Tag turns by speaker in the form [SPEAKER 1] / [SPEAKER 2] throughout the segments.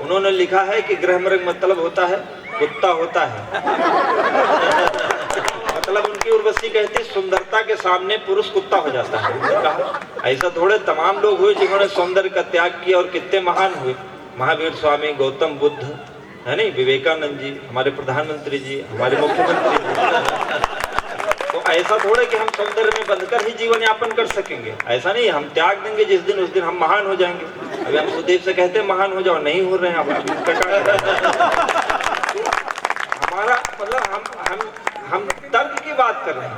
[SPEAKER 1] उन्होंने लिखा है कि गृहमृग मतलब होता है कुत्ता होता है। मतलब उनकी उर्वशी कहती सुंदरता के सामने पुरुष कुत्ता हो जाता है। कहा ऐसा थोड़े तमाम लोग हुए जिन्होंने सौंदर्य का त्याग किया और कितने महान हुए। महावीर स्वामी, गौतम बुद्ध, है नहीं, विवेकानंद जी, हमारे प्रधानमंत्री जी, हमारे मुख्यमंत्री जी। तो ऐसा थोड़े कि हम सौंदर्य में बंधकर ही जीवन यापन कर सकेंगे, ऐसा नहीं। हम त्याग देंगे जिस दिन, उस दिन हम महान हो जाएंगे। अभी हम सुदीप से कहते हैं महान हो जाओ, नहीं हो रहे हैं। हमारा मतलब हम तर्क की बात कर रहे हैं।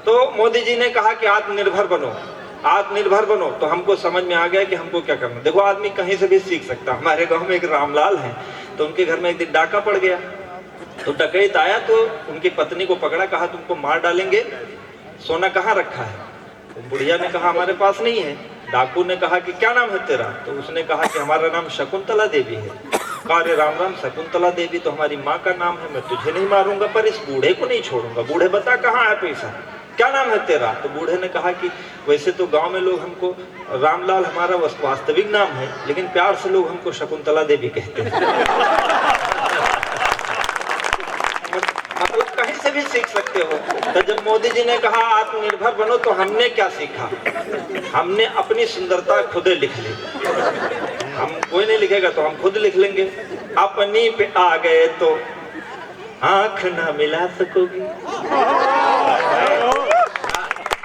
[SPEAKER 1] तो मोदी जी ने कहा कि आत्मनिर्भर बनो, आत्मनिर्भर बनो। तो हमको समझ में आ गया कि हमको क्या करना। देखो आदमी कहीं से भी सीख सकता। हमारे गांव में एक रामलाल है, तो उनके घर में एक दिन डाका पड़ गया। तो डकैत आया तो उनकी पत्नी को पकड़ा, कहा तुमको मार डालेंगे, सोना कहाँ रखा है? तो बुढ़िया ने कहा हमारे पास नहीं है। डाकू ने कहा कि क्या नाम है तेरा? तो उसने कहा कि हमारा नाम शकुंतला देवी है। कहा अरे राम राम, शकुंतला देवी तो हमारी माँ का नाम है। मैं तुझे नहीं मारूंगा पर इस बूढ़े को नहीं छोड़ूंगा। बूढ़े बता कहाँ है पैसा, क्या नाम है तेरा? तो बूढ़े ने कहा कि वैसे तो गांव में लोग हमको रामलाल हमारा वास्तविक नाम है, लेकिन प्यार से लोग हमको शकुंतला देवी कहते हैं। मतलब कहीं से भी सीख सकते हो। तो जब मोदी जी ने कहा आत्मनिर्भर बनो, तो हमने क्या सीखा? हमने अपनी सुंदरता खुद लिख ली। हम कोई नहीं लिखेगा तो हम खुद लिख लेंगे। अपनी पे आ गए तो आंख ना मिला सकोगी,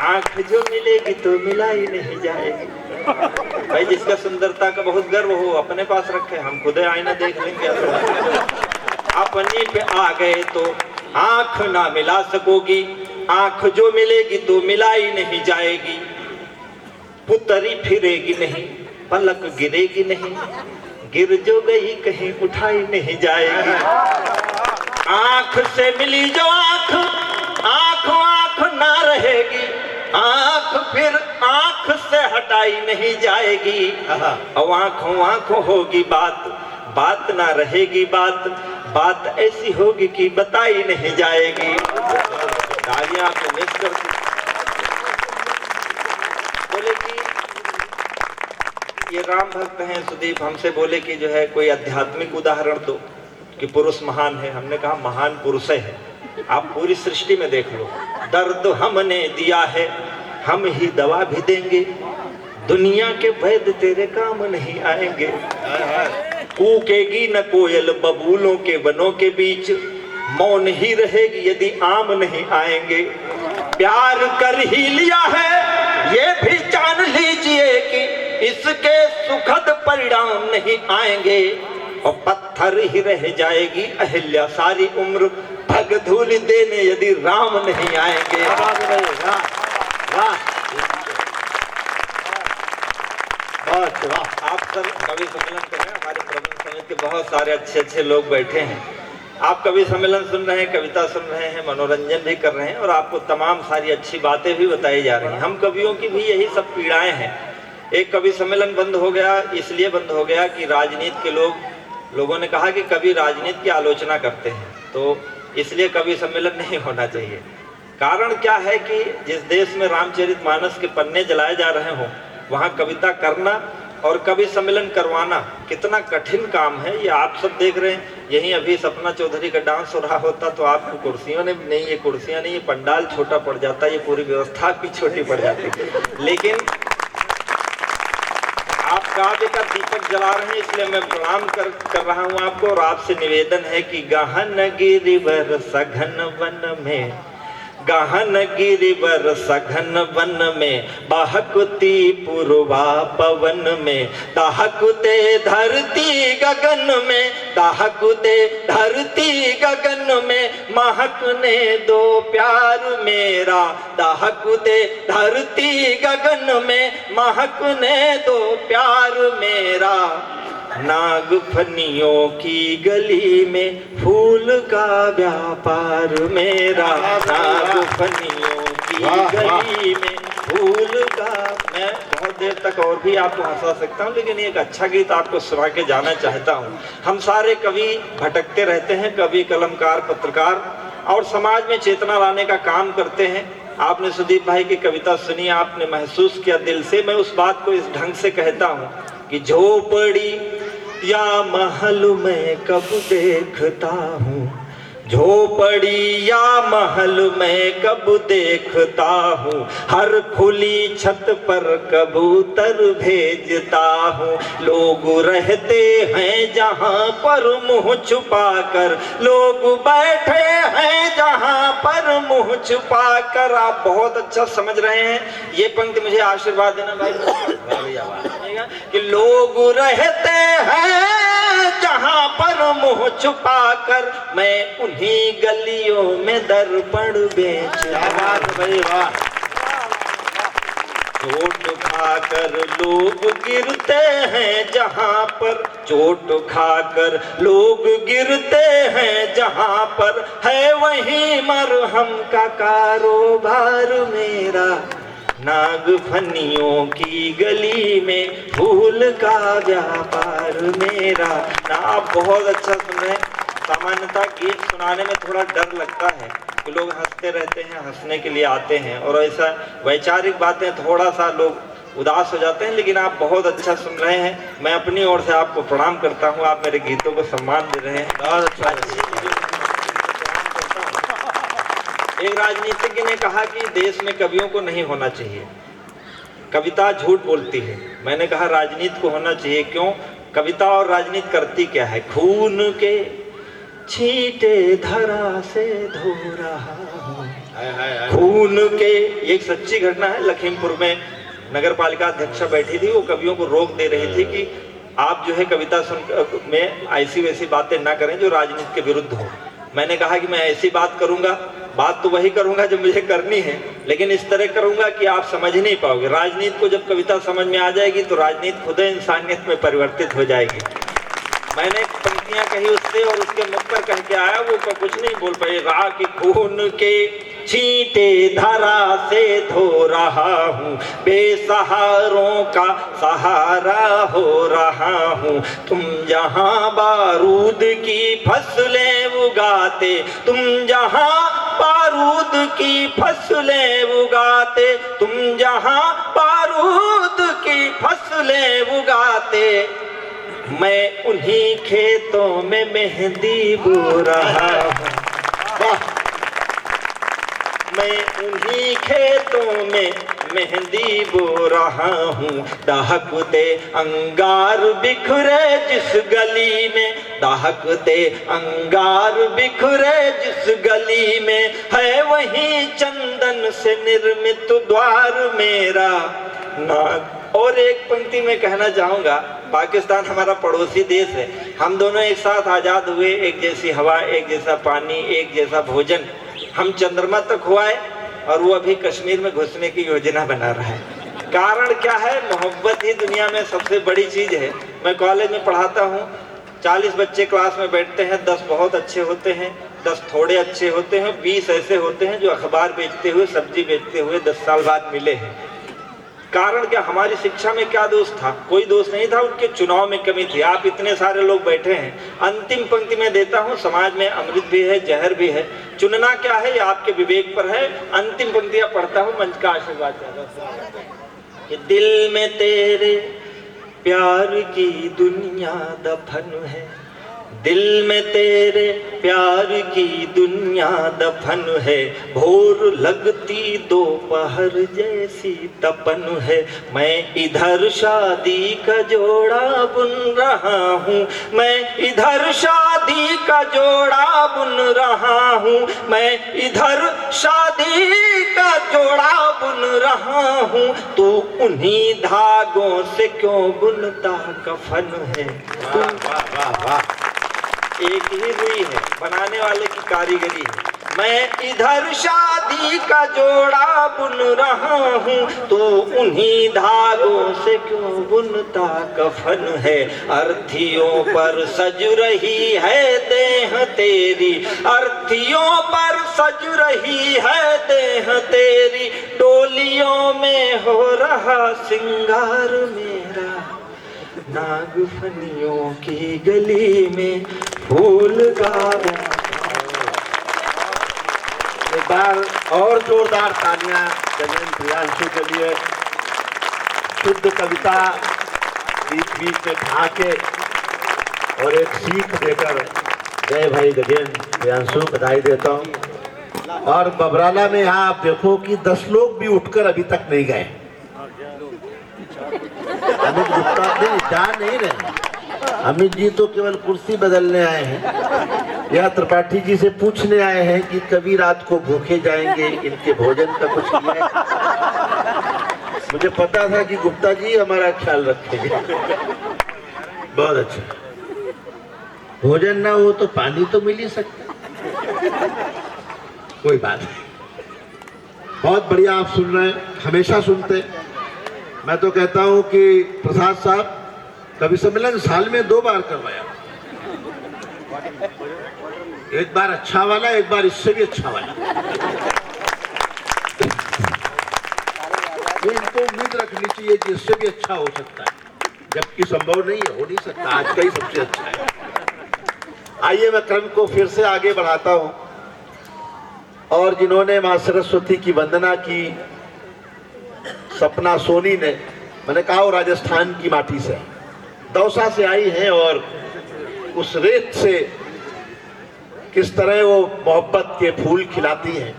[SPEAKER 1] आंख जो मिलेगी तो मिला ही नहीं जाएगी। भाई जिसका सुंदरता का बहुत गर्व हो अपने पास रखे, हम खुद आईना देख लेंगे। अपनी पे आ गए तो आंख ना मिला सकोगी, आंख जो मिलेगी तो मिलाई नहीं जाएगी। पुतरी फिरेगी नहीं, पलक गिरेगी नहीं, गिर जो गई कहीं उठाई नहीं जाएगी। आंख से मिली जो आंख, आंख आंख ना रहेगी, आंख फिर आंख से हटाई नहीं जाएगी। अब आंखों आंखों होगी बात, बात ना रहेगी बात, बात ऐसी होगी कि बताई नहीं जाएगी। तालियां आपको मिस करती। बोले कि ये राम भक्त हैं सुदीप, हमसे बोले कि जो है कोई आध्यात्मिक उदाहरण दो कि पुरुष महान है। हमने कहा महान पुरुष है, आप पूरी सृष्टि में देख लो। दर्द हमने दिया है, हम ही दवा भी देंगे, दुनिया के वैद्य तेरे काम नहीं आएंगे। कूकेगी न कोयल बबूलों के वनों के बीच, मौन ही रहेगी यदि आम नहीं आएंगे। प्यार कर ही लिया है ये भी जान लीजिए कि इसके सुखद परिणाम नहीं आएंगे। और पत्थर ही रह जाएगी अहिल्या सारी उम्र, भग धूल देने यदि राम नहीं आएंगे। आप सब कवि सम्मेलन कर रहे हैं, हमारे प्रबंध समिति के बहुत सारे अच्छे अच्छे लोग बैठे हैं। आप कवि सम्मेलन सुन रहे हैं, कविता सुन रहे हैं, मनोरंजन भी कर रहे हैं और आपको तमाम सारी अच्छी बातें भी बताई जा रही हैं। हम कवियों की भी यही सब पीड़ाएं हैं। एक कवि सम्मेलन बंद हो गया, इसलिए बंद हो गया कि राजनीति के लोगों ने कहा कि कवि राजनीति की आलोचना करते हैं, तो इसलिए कवि सम्मेलन नहीं होना चाहिए। कारण क्या है कि जिस देश में रामचरितमानस के पन्ने जलाए जा रहे हों, वहाँ कविता करना और कवि सम्मेलन करवाना कितना कठिन काम है, ये आप सब देख रहे हैं। यहीं अभी सपना चौधरी का डांस हो रहा होता तो आपको कुर्सियों ने नहीं, ये कुर्सियाँ नहीं, ये पंडाल छोटा पड़ जाता, ये पूरी व्यवस्था भी छोटी पड़ जाती। लेकिन आप काव्य का दीपक जला रहे हैं, इसलिए मैं प्रणाम कर रहा हूँ आपको। और आपसे निवेदन है कि गहन गिरिवर सघन वन में, गहन गिरिवर सघन वन में, बहकती पूर्वा पवन में, दहकते धरती गगन में, दहकते धरती गगन में, महकने दो प्यार मेरा, दहकते धरती गगन में, महकने दो प्यार मेरा। नागफनियों की गली में फूल का व्यापार मेरा, नागफनियों की गली में फूल का। मैं बहुत देर तक और भी आपको हंसा सकता हूँ, लेकिन एक अच्छा गीत आपको सुना के जाना चाहता हूँ। हम सारे कवि भटकते रहते हैं, कवि, कलमकार, पत्रकार, और समाज में चेतना लाने का काम करते हैं। आपने सुदीप भाई की कविता सुनी, आपने महसूस किया दिल से। मैं उस बात को इस ढंग से कहता हूँ कि झोपड़ी या महल मैं कब देखता हूँ, झोपड़ी या महल मैं कब देखता हूँ, हर खुली छत पर कबूतर भेजता हूँ। लोग रहते हैं जहाँ पर मुँह छुपाकर, लोग बैठे हैं जहाँ पर मुँह छुपाकर। आप बहुत अच्छा समझ रहे हैं, ये पंक्ति मुझे आशीर्वाद देना भाई कि लोग रहते हैं जहाँ पर मुँह छुपाकर, मैं उन्हीं गलियों में दर्पण बेचता। भाई वाह। चोट खाकर लोग गिरते हैं जहाँ पर, चोट खाकर लोग गिरते हैं जहाँ पर, है वहीं मरहम का कारोबार मेरा। नागफनियों की गली में फूल का व्यापार मेरा। ना आप बहुत अच्छा सुन रहे हैं। सामान्यतः गीत सुनाने में थोड़ा डर लगता है कि लोग हंसते रहते हैं, हंसने के लिए आते हैं, और ऐसा वैचारिक बातें थोड़ा सा लोग उदास हो जाते हैं, लेकिन आप बहुत अच्छा सुन रहे हैं। मैं अपनी ओर से आपको प्रणाम करता हूँ, आप मेरे गीतों को सम्मान दे रहे हैं, बहुत अच्छा। एक राजनीतिज्ञ ने कहा कि देश में कवियों को नहीं होना चाहिए, कविता झूठ बोलती है। मैंने कहा राजनीति को होना चाहिए। क्यों? कविता और राजनीति करती क्या है? खून के छींटे धरा से धो रहा हूँ, खून के। ये एक सच्ची घटना है। लखीमपुर में नगर पालिका अध्यक्षा बैठी थी, वो कवियों को रोक दे रही थी कि आप जो है कविता सुन में ऐसी वैसी बातें ना करें जो राजनीति के विरुद्ध हो। मैंने कहा कि मैं ऐसी बात करूंगा, बात तो वही करूंगा जो मुझे करनी है, लेकिन इस तरह करूंगा कि आप समझ नहीं पाओगे। राजनीति को जब कविता समझ में आ जाएगी तो राजनीति खुद इंसानियत में परिवर्तित हो जाएगी। मैंने पंक्तियां कही उससे, और उसके मुख पर कह के आया, वो कुछ नहीं बोल पाए। राह की खून के छींटे धारा से धो रहा हूँ, बेसहारों का सहारा हो रहा हूँ। तुम जहाँ बारूद की फसलें उगाते, तुम जहाँ बारूद की फसलें उगाते, तुम जहाँ बारूद की फसलें उगाते, मैं उन्हीं खेतों में मेहंदी बो रहा हूँ। मैं उन्हीं खेतों में मेहंदी बो रहा हूँ। दहकते अंगार बिखरे जिस गली में, दहकते अंगार बिखरे जिस गली में, है वहीं चंदन से निर्मित द्वार मेरा। नाग। और एक पंक्ति में कहना चाहूँगा, पाकिस्तान हमारा पड़ोसी देश है, हम दोनों एक साथ आज़ाद हुए, एक जैसी हवा, एक जैसा पानी, एक जैसा भोजन। हम चंद्रमा तक हुआए और वो अभी कश्मीर में घुसने की योजना बना रहा है। कारण क्या है? मोहब्बत ही दुनिया में सबसे बड़ी चीज़ है। मैं कॉलेज में पढ़ाता हूँ, 40 बच्चे क्लास में बैठते हैं, 10 बहुत अच्छे होते हैं, 10 थोड़े अच्छे होते हैं, 20 ऐसे होते हैं जो अखबार बेचते हुए, सब्जी बेचते हुए 10 साल बाद मिले हैं। कारण क्या? हमारी शिक्षा में क्या दोष था? कोई दोष नहीं था, उनके चुनाव में कमी थी। आप इतने सारे लोग बैठे हैं। अंतिम पंक्ति में देता हूँ, समाज में अमृत भी है, जहर भी है, चुनना क्या है ये आपके विवेक पर है। अंतिम पंक्तियां पढ़ता हूँ, मंच का आशीर्वाद चाहता हूँ। दिल में तेरे प्यार की दुनिया दफन है, दिल में तेरे प्यार की दुनिया दफन है, भोर लगती दोपहर जैसी तपन है। मैं इधर शादी का जोड़ा बुन रहा हूँ, मैं इधर शादी का जोड़ा बुन रहा हूँ, मैं इधर शादी का जोड़ा बुन रहा हूँ। तू उन्हीं धागों से क्यों बुनता कफन है। वाह वाह वाह। एक ही रुई है, बनाने वाले की कारीगरी है। मैं इधर शादी का जोड़ा बुन रहा हूँ, तो उन्हीं धागों से क्यों बुनता कफन है। अर्थियों पर सज रही है देह तेरी, अर्थियों पर सज रही है देह तेरी, डोलियों में हो रहा सिंगार मेरा। नागफनियों की गली में फूल का।
[SPEAKER 2] एक बार और जोरदार तालियां गजेंद्र प्रियांशु के लिए। शुद्ध कविता बीच बीच में भाके और एक सीख देकर जय भाई गजेंद्र प्रियांशु बधाई देता हूँ। और बबराला में यहाँ आप देखो कि 10 लोग भी उठकर अभी तक नहीं गए। अमित गुप्ता नहीं जा नहीं रहे। अमित जी तो केवल कुर्सी बदलने आए हैं या त्रिपाठी जी से पूछने आए हैं कि कभी रात को भूखे जाएंगे, इनके भोजन का कुछ किया है? मुझे पता था कि गुप्ता जी हमारा ख्याल रखेंगे। बहुत अच्छा। भोजन ना हो तो पानी तो मिल ही सकता, कोई बात नहीं। बहुत बढ़िया आप सुन रहे हैं, हमेशा सुनते। मैं तो कहता हूं कि प्रसाद साहब कवि सम्मेलन साल में 2 बार करवाया, एक बार अच्छा वाला, एक बार इससे भी अच्छा वाला। इनको उम्मीद रखनी चाहिए कि इससे भी अच्छा हो सकता है, जबकि संभव नहीं है, हो नहीं सकता। आज का ही सबसे अच्छा है। आइए मैं क्रम को फिर से आगे बढ़ाता हूं। और जिन्होंने मां सरस्वती की वंदना की, सपना सोनी ने, मैंने कहा वो राजस्थान की माटी से, दौसा से आई हैं और उस रेत से किस तरह वो मोहब्बत के फूल खिलाती हैं,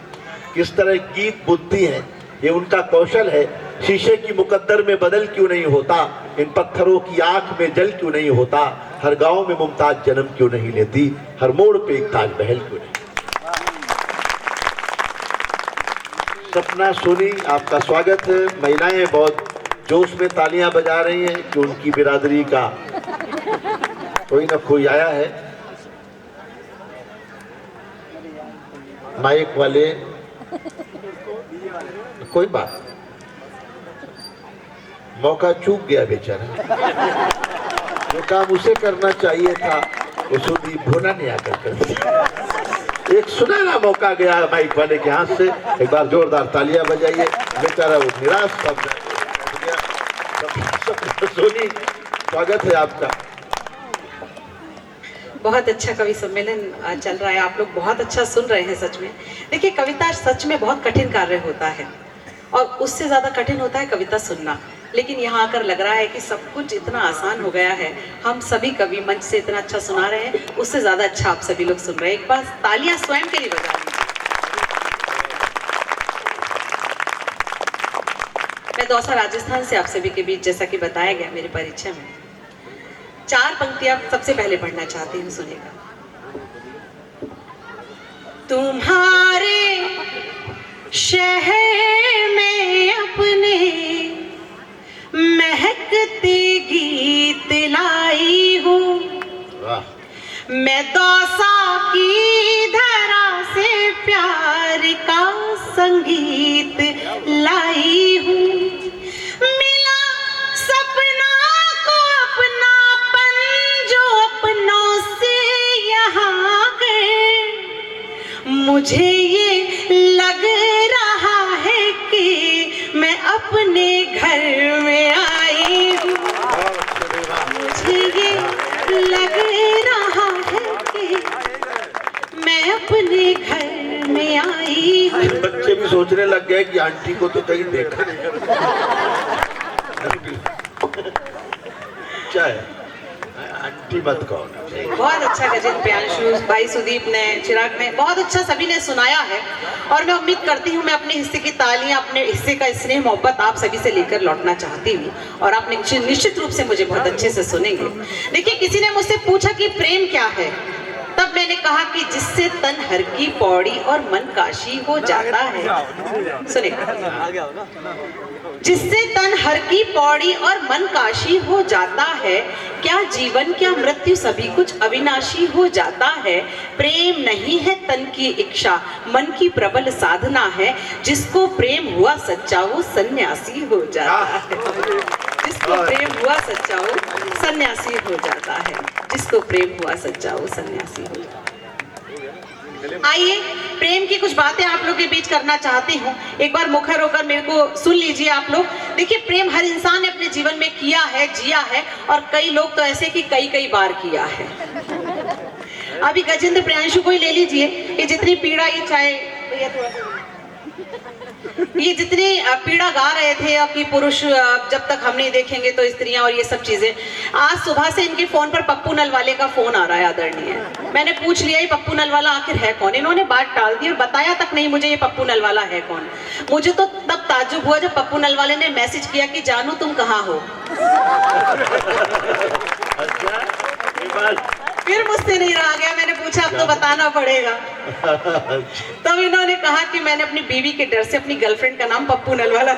[SPEAKER 2] किस तरह गीत बुनती हैं, ये उनका कौशल है। शीशे की मुकद्दर में बदल क्यों नहीं होता, इन पत्थरों की आंख में जल क्यों नहीं होता, हर गांव में मुमताज जन्म क्यों नहीं लेती, हर मोड़ पे एक ताजमहल क्यों नहीं। सपना सोनी आपका स्वागत है। महिलाएं बहुत जोश में तालियां बजा रही हैं कि उनकी बिरादरी का कोई ना कोई आया है। माइक वाले कोई बात, मौका चूक गया बेचारा। जो काम उसे करना चाहिए था वो सुदीप भोला ने आकर कर दिया। एक सुनहरा मौका गया माइक वाले के हाथ से। एक बार जोरदार तालियां बजाइए। बेचारा वो निराश था। सोनी स्वागत है आपका।
[SPEAKER 3] बहुत अच्छा कवि सम्मेलन चल रहा है, आप लोग बहुत अच्छा सुन रहे हैं। सच में देखिए, कविता सच में बहुत कठिन कार्य होता है और उससे ज़्यादा कठिन होता है कविता सुनना। लेकिन यहाँ आकर लग रहा है कि सब कुछ इतना आसान हो गया है। हम सभी कवि मंच से इतना अच्छा सुना रहे हैं, उससे ज़्यादा अच्छा आप सभी लोग सुन रहे हैं। एक बार तालियां स्वयं के लिए बजा लीजिए। मैं दौसा राजस्थान से आप सभी के बीच, जैसा कि बताया गया मेरे परिचय में, 4 पंक्तियां सबसे पहले पढ़ना चाहती हूँ, सुनेगा। तुम्हारे शहर में अपने महकते गीत लाई हूँ, मैं दौसा की धरा से प्यार का संगीत लाई हूँ। मिला सपना को अपनापन जो अपनों से यहाँ गए, मुझे ये लग रहा है कि मैं अपने घर में आई हूँ। मुझे ये लग रहा है कि मैं अपने घर में आई हूँ।
[SPEAKER 2] बच्चे भी सोचने लग गए कि आंटी को तो कहीं देखा नहीं। क्या है आंटी मत कहो।
[SPEAKER 3] बहुत अच्छा गजेंद्र प्रियांशु भाई, सुदीप ने, चिराग ने, बहुत अच्छा सभी ने सुनाया है। और मैं उम्मीद करती हूँ मैं अपने हिस्से की तालियां, अपने हिस्से का स्नेह मोहब्बत आप सभी से लेकर लौटना चाहती हूँ और आप निश्चित रूप से मुझे बहुत अच्छे से सुनेंगे। देखिए, किसी ने मुझसे पूछा कि प्रेम क्या है, तब मैंने कहा कि जिससे तन हर की पौड़ी और मन काशी हो जाता है। सुने, जिससे तन हर की पौड़ी और मन काशी हो जाता है, क्या जीवन क्या मृत्यु सभी कुछ अविनाशी हो जाता है। प्रेम नहीं है तन की इच्छा, मन की प्रबल साधना है, जिसको प्रेम हुआ सच्चा वो सन्यासी हो जाता है। जिसको प्रेम हुआ सच्चा वो सन्यासी हो जाता है। जिसको प्रेम हुआ सच्चा वो सन्यासी हो जाता है। आइए, प्रेम की कुछ बातें आप लोग के बीच करना चाहती हूँ। एक बार मुखर होकर मेरे को सुन लीजिए आप लोग। देखिए, प्रेम हर इंसान ने अपने जीवन में किया है, जिया है, और कई लोग तो ऐसे कि कई बार किया है। अभी गजेंद्र प्रियांशु को ही ले लीजिए, ये जितनी पीड़ा, ये चाहे ये जितनी पीड़ा गा रहे थे और कि पुरुष जब तक हम नहीं देखेंगे तो स्त्रियां और ये सब चीजें, आज सुबह से इनके फोन पर पप्पू नलवाले का फोन आ रहा है आदरणीय। मैंने पूछ लिया ये पप्पू नलवाला आखिर है कौन, इन्होंने बात टाल दी और बताया तक नहीं मुझे ये पप्पू नलवाला है कौन। मुझे तो तब ताज्जुब हुआ जब पप्पू नलवाले ने मैसेज किया कि जानू तुम कहाँ हो। फिर मुझसे नहीं रहा गया, मैंने पूछा अब तो बताना पड़ेगा। तब इन्होंने कहा कि मैंने अपनी बीवी के डर से अपनी गर्लफ्रेंड का नाम पप्पू नलवाला।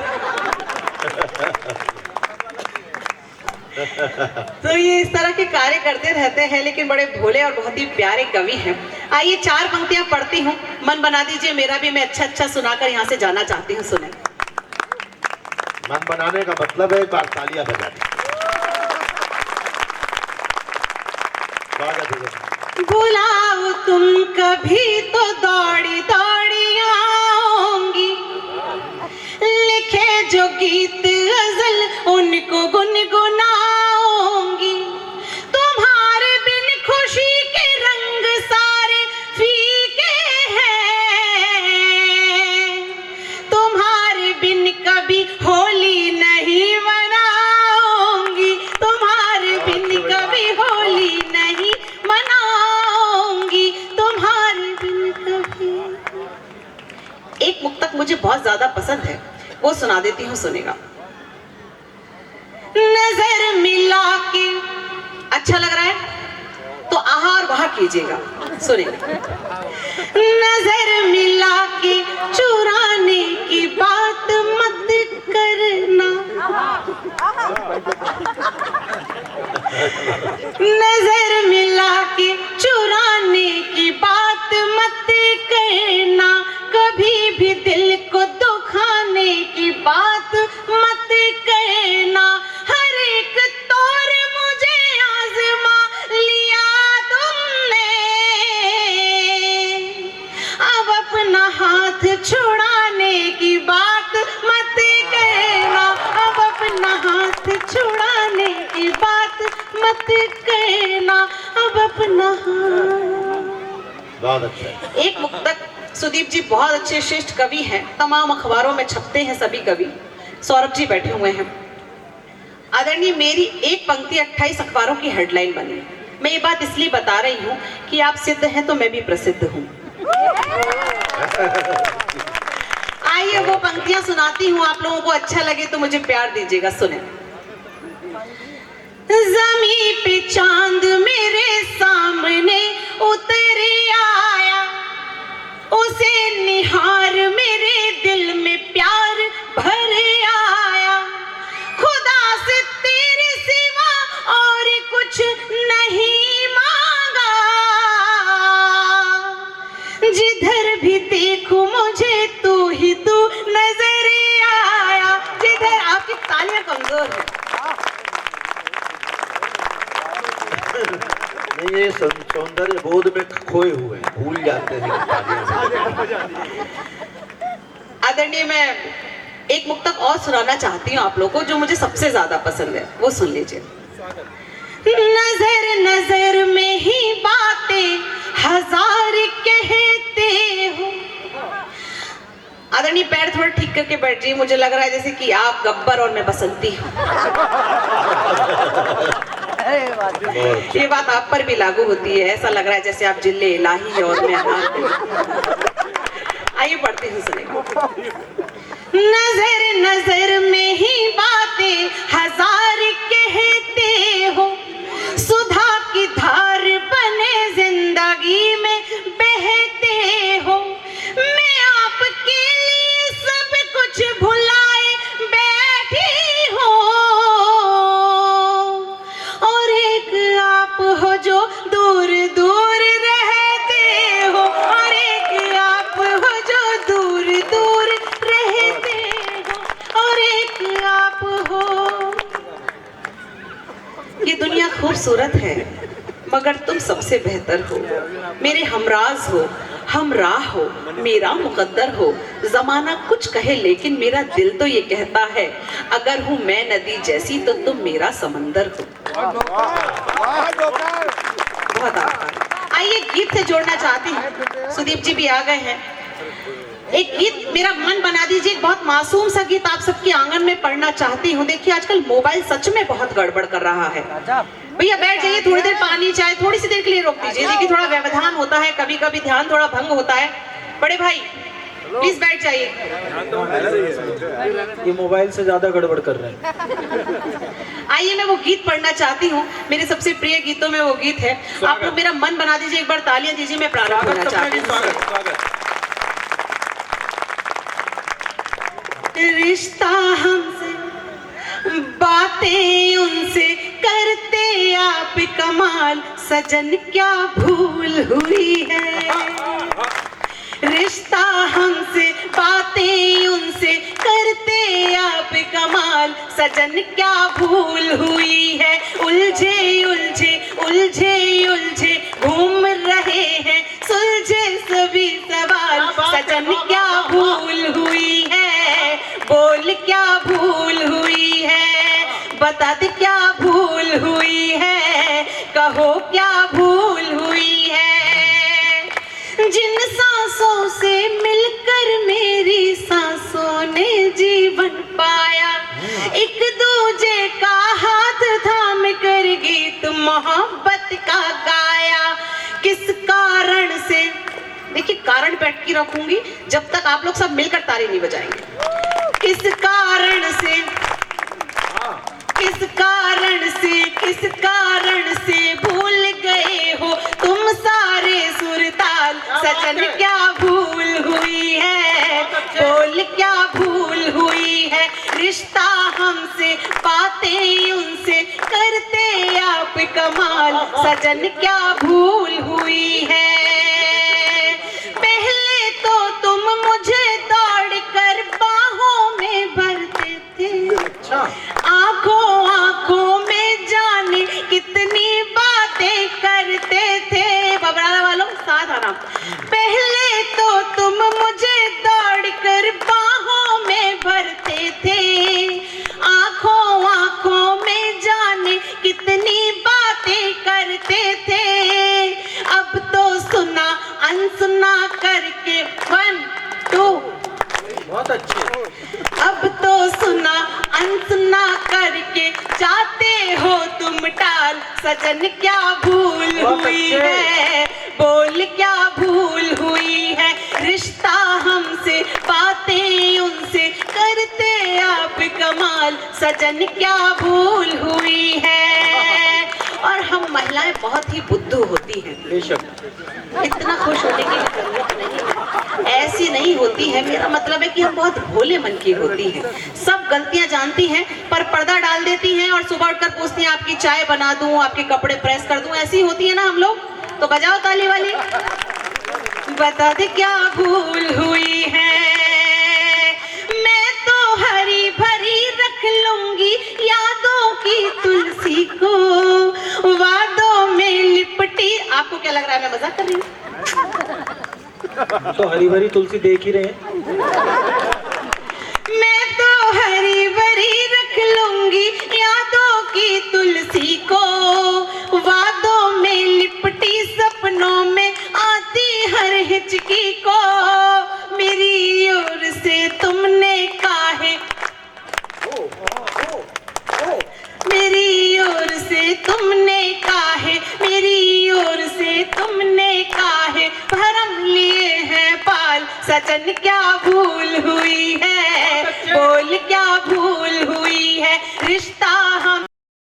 [SPEAKER 3] तो ये इस तरह के कार्य करते रहते हैं, लेकिन बड़े भोले और बहुत ही प्यारे कवि हैं। आइए 4 पंक्तियां पढ़ती हूँ, मन बना दीजिए मेरा भी, मैं अच्छा सुनाकर यहाँ से जाना चाहती हूँ। सुने।
[SPEAKER 2] मन बनाने का मतलब है एक बार तालियां बजानी।
[SPEAKER 3] बुलाओ तुम कभी तो दौड़ी दौड़ी आऊंगी, लिखे जो गीत गजल उनको गुनगुनाऊंगी। तुम्हारे बिन खुशी के रंग सारे फीके हैं, तुम्हारे बिन कभी होली नहीं मनाऊंगी, तुम्हारे बिन कभी होली नहीं मनाऊंगी, तुम्हारे बिन कभी। एक मुक्तक मुझे बहुत ज्यादा पसंद है, वो सुना देती हूँ, सुनेगा। नजर मिला के, अच्छा लग रहा है तो आहा और वहा कीजिएगा, सुनेगा। नजर मिला के चुराने की बात मत करना, नजर मिला के चुराने की बात मत करना, कभी भी दिल को दुखाने की बात मत करना। हर एक तौर मुझे आजमा लिया तुमने, अब अपना हाथ छुड़ाने की बात मत करना, अब अपना हाथ छुड़ाने की बात मत करना, अब अपना हाथ।
[SPEAKER 2] बहुत अच्छा।
[SPEAKER 3] एक मुक्तक, सुदीप जी बहुत अच्छे श्रेष्ठ कवि हैं, तमाम अखबारों में छपते हैं सभी कवि। सौरभ जी बैठे हुए हैं। आदरणीय, मेरी एक पंक्ति 28 अखबारों की हेडलाइन बनी। मैं ये बात इसलिए बता रही हूँ कि आप सिद्ध हैं तो मैं भी प्रसिद्ध हूँ। आइए वो पंक्तियां सुनाती हूँ, आप लोगों को अच्छा लगे तो मुझे प्यार दीजिएगा। सुने। ज़मीं पे चांद मेरे सामने उतर आया, उसे निहार मेरे दिल में प्यार भर आया। खुदा से तेरे सिवा और कुछ नहीं मांगा, जिधर भी देखूं मुझे तू ही तू नजर आया। जिधर, आपकी तालियां कमजोर है।
[SPEAKER 2] नहीं, ये सौंदर्य बोध में खोए हुए हैं, भूल जाते हैं।
[SPEAKER 3] आदरणीय, मैं एक मुक्तक और सुनाना चाहती हूँ आप लोगों को, जो मुझे सबसे ज्यादा पसंद है, वो सुन लीजिए। नजर नजर में ही बातें हजार कहते हो। आदरणीय, पैर थोड़ा ठीक करके बैठ जाइए, मुझे लग रहा है जैसे कि आप गब्बर और मैं बसंती हूँ। ये बात आप पर भी लागू होती है, ऐसा लग रहा है जैसे आप जिले इलाही है और मैं अनार। आइए पढ़ते हैं, सुनेगा। नजर नजर में ही बातें हजार कहते हो, सुधा की धार बने जिंदगी में बहते हो। मैं आपके लिए सब कुछ भुलाए बैठी हूँ, और एक आप हो जो दूर दूर रहते हो, और एक आप हो जो दूर दूर रहते हो, और एक आप हो। ये दुनिया खूबसूरत है मगर तुम सबसे बेहतर हो। मेरे हमराज हो, हमराह हो, मेरा मुकद्दर हो। जमाना कुछ कहे लेकिन मेरा दिल तो ये कहता है, अगर हूँ मैं नदी जैसी तो तुम मेरा समंदर हो। बहुत आभार। आइए गीत से जोड़ना चाहती हूँ, सुदीप जी भी आ गए हैं। एक गीत मेरा मन बना दीजिए, एक बहुत मासूम सा गीत आप सबके आंगन में पढ़ना चाहती हूँ। देखिए आजकल मोबाइल सच में बहुत गड़बड़ कर रहा है। भैया बैठ जाइए, थोड़ी देर पानी चाय थोड़ी सी देर के लिए रोक दीजिए। देखिए थोड़ा व्यवधान होता है, कभी कभी ध्यान थोड़ा भंग होता है। बड़े भाई प्लीज बैठ जाइए।
[SPEAKER 4] ये मोबाइल से ज्यादा गड़बड़ कर रहे हैं।
[SPEAKER 3] आइए मैं वो गीत पढ़ना चाहती हूँ, मेरे सबसे प्रिय गीतों में वो गीत है। आप लोग मेरा मन बना दीजिए, एक बार तालियां दीजिए, मैं प्रारंभ करना चाहती हूँ। रिश्ता हमसे बातें उनसे करते आप कमाल, सजन क्या भूल हुई है। रिश्ता हमसे बातें उनसे करते आप कमाल, सजन क्या भूल हुई है। उलझे उलझे उलझे उलझे घूम रहे हैं, सुलझे सभी सवाल, सजन क्या भूल हुई है। बोल क्या भूल हुई है, बता दे क्या भूल हुई है, कहो क्या भूल हुई है। जिन सांसों से मिलकर मेरी सांसों ने जीवन पाया, एक दूजे का हाथ थाम कर गीत मोहब्बत का गाया। किस कारण से, देखिए कारण पे अटकी रखूंगी जब तक आप लोग सब मिलकर ताली नहीं बजाएंगे। किस कारण से, किस कारण से, किस कारण से भूल गए हो तुम सारे सुरताल, सजन क्या भूल हुई है। बोल क्या भूल हुई है। रिश्ता हमसे बातें उनसे करते आप कमाल, सजन क्या भूल हुई है। पहले तो तुम मुझे दौड़ कर बाहों में भरते थे, आंखों आंखों में जाने कितनी बातें करते थे। बबराला वालों साथ आना। पहले तो तुम मुझे दौड़ कर बाहों में भरते थे, आंखों आंखों में जाने कितनी बातें करते थे। अब तो सुना अनसुना करके 1 2
[SPEAKER 4] बहुत अच्छे।
[SPEAKER 3] अब तो सुना अनसुना करके जाते हो तुम टाल, सजन क्या भूल हुई है। बोल क्या भूल हुई है। रिश्ता हमसे बातें उनसे करते आप कमाल, सजन क्या भूल हुई है। और हम महिलाएं बहुत ही बुद्धू होती हैं,
[SPEAKER 4] बेशक।
[SPEAKER 3] इतना खुश होने की जरूरत नहीं है, ऐसी नहीं होती है। मेरा मतलब है कि हम बहुत भोले मन की होती हैं, सब गलतियां जानती हैं पर पर्दा डाल देती हैं और सुबह उठकर पूछती हैं आपकी चाय बना दूं, आपके कपड़े प्रेस कर दूं। ऐसी होती है ना हम लोग। तो बजाओ ताली वाली। बता दे क्या भूल हुई है। मैं तो हरी भरी रख लूंगी यादों की तुलसी को, वादों में लिपटी। आपको क्या लग रहा है मैं मजाक कर रही हूँ?
[SPEAKER 4] तो हरी भरी तुलसी देख ही रहे हैं।
[SPEAKER 3] मैं तो हरी भरी रख लूंगी यादों की तुलसी को, वादों में लिपटी सपनों में आती हर हिचकी को। मेरी ओर से तुमने काहे, मेरी ओर से तुमने काहे, मेरी ओर से तुमने काहे भरम लिए हैं पाल, सजन क्या भूल हुई है। बोल क्या भूल